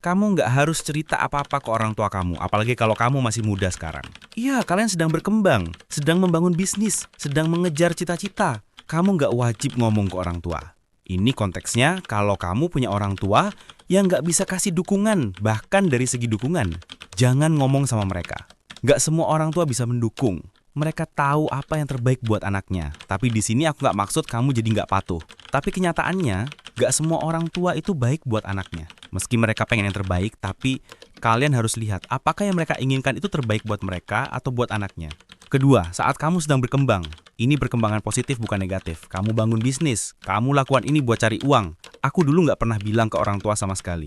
Kamu nggak harus cerita apa-apa ke orang tua kamu, apalagi kalau kamu masih muda sekarang. Iya, kalian sedang berkembang, sedang membangun bisnis, sedang mengejar cita-cita. Kamu nggak wajib ngomong ke orang tua. Ini konteksnya kalau kamu punya orang tua yang nggak bisa kasih dukungan, bahkan dari segi dukungan. Jangan ngomong sama mereka. Nggak semua orang tua bisa mendukung. Mereka tahu apa yang terbaik buat anaknya. Tapi di sini aku nggak maksud kamu jadi nggak patuh. Tapi kenyataannya, nggak semua orang tua itu baik buat anaknya. Meski mereka pengen yang terbaik, tapi kalian harus lihat apakah yang mereka inginkan itu terbaik buat mereka atau buat anaknya. Kedua, saat kamu sedang berkembang, ini perkembangan positif bukan negatif. Kamu bangun bisnis, kamu lakukan ini buat cari uang. Aku dulu nggak pernah bilang ke orang tua sama sekali.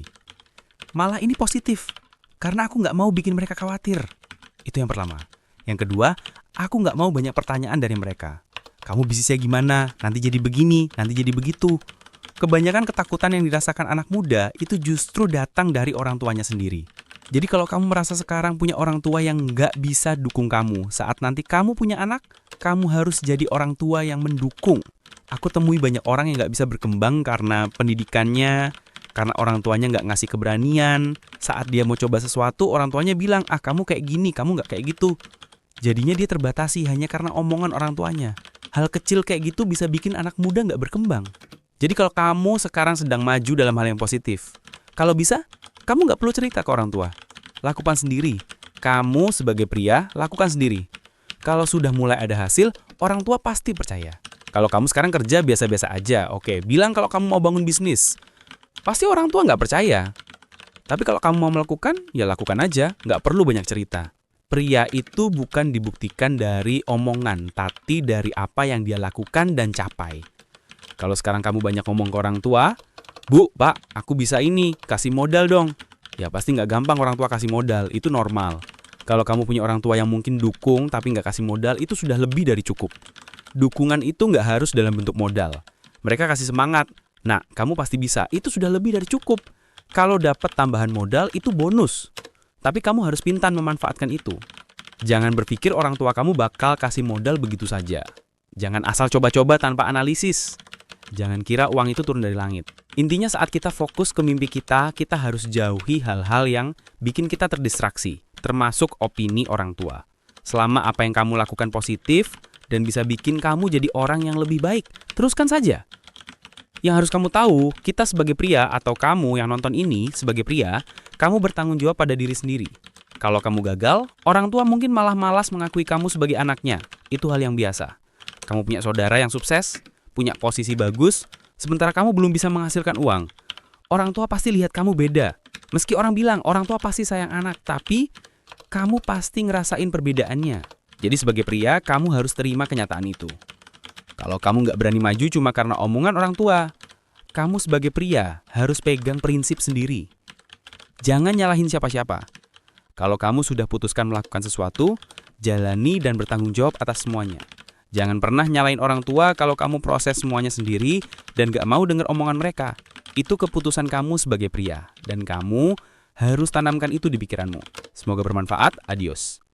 Malah ini positif, karena aku nggak mau bikin mereka khawatir. Itu yang pertama. Yang kedua, aku nggak mau banyak pertanyaan dari mereka. Kamu bisnisnya gimana? Nanti jadi begini, nanti jadi begitu. Kebanyakan ketakutan yang dirasakan anak muda itu justru datang dari orang tuanya sendiri. Jadi kalau kamu merasa sekarang punya orang tua yang nggak bisa dukung kamu, saat nanti kamu punya anak, kamu harus jadi orang tua yang mendukung. Aku temui banyak orang yang nggak bisa berkembang karena pendidikannya, karena orang tuanya nggak ngasih keberanian. Saat dia mau coba sesuatu, orang tuanya bilang, kamu kayak gini, kamu nggak kayak gitu. Jadinya dia terbatasi hanya karena omongan orang tuanya. Hal kecil kayak gitu bisa bikin anak muda nggak berkembang. Jadi kalau kamu sekarang sedang maju dalam hal yang positif, kalau bisa, kamu nggak perlu cerita ke orang tua. Lakukan sendiri. Kamu sebagai pria, lakukan sendiri. Kalau sudah mulai ada hasil, orang tua pasti percaya. Kalau kamu sekarang kerja biasa-biasa aja, oke, bilang kalau kamu mau bangun bisnis. Pasti orang tua nggak percaya. Tapi kalau kamu mau melakukan, ya lakukan aja, nggak perlu banyak cerita. Pria itu bukan dibuktikan dari omongan, tapi dari apa yang dia lakukan dan capai. Kalau sekarang kamu banyak ngomong ke orang tua, Bu, Pak, aku bisa ini, kasih modal dong. Ya pasti nggak gampang orang tua kasih modal, itu normal. Kalau kamu punya orang tua yang mungkin dukung tapi nggak kasih modal, itu sudah lebih dari cukup. Dukungan itu nggak harus dalam bentuk modal. Mereka kasih semangat, nah kamu pasti bisa, itu sudah lebih dari cukup. Kalau dapat tambahan modal, itu bonus. Tapi kamu harus pintar memanfaatkan itu. Jangan berpikir orang tua kamu bakal kasih modal begitu saja. Jangan asal coba-coba tanpa analisis. Jangan kira uang itu turun dari langit. Intinya saat kita fokus ke mimpi kita harus jauhi hal-hal yang bikin kita terdistraksi, termasuk opini orang tua. Selama apa yang kamu lakukan positif dan bisa bikin kamu jadi orang yang lebih baik, teruskan saja. Yang harus kamu tahu, kita sebagai pria atau kamu yang nonton ini sebagai pria, kamu bertanggung jawab pada diri sendiri. Kalau kamu gagal, orang tua mungkin malah malas mengakui kamu sebagai anaknya. Itu hal yang biasa. Kamu punya saudara yang sukses, punya posisi bagus, sementara kamu belum bisa menghasilkan uang. Orang tua pasti lihat kamu beda. Meski orang bilang orang tua pasti sayang anak, tapi kamu pasti ngerasain perbedaannya. Jadi sebagai pria, kamu harus terima kenyataan itu. Kalau kamu nggak berani maju cuma karena omongan orang tua, kamu sebagai pria harus pegang prinsip sendiri. Jangan nyalahin siapa-siapa. Kalau kamu sudah putuskan melakukan sesuatu, jalani dan bertanggung jawab atas semuanya. Jangan pernah nyalain orang tua kalau kamu proses semuanya sendiri dan gak mau dengar omongan mereka. Itu keputusan kamu sebagai pria. Dan kamu harus tanamkan itu di pikiranmu. Semoga bermanfaat. Adios.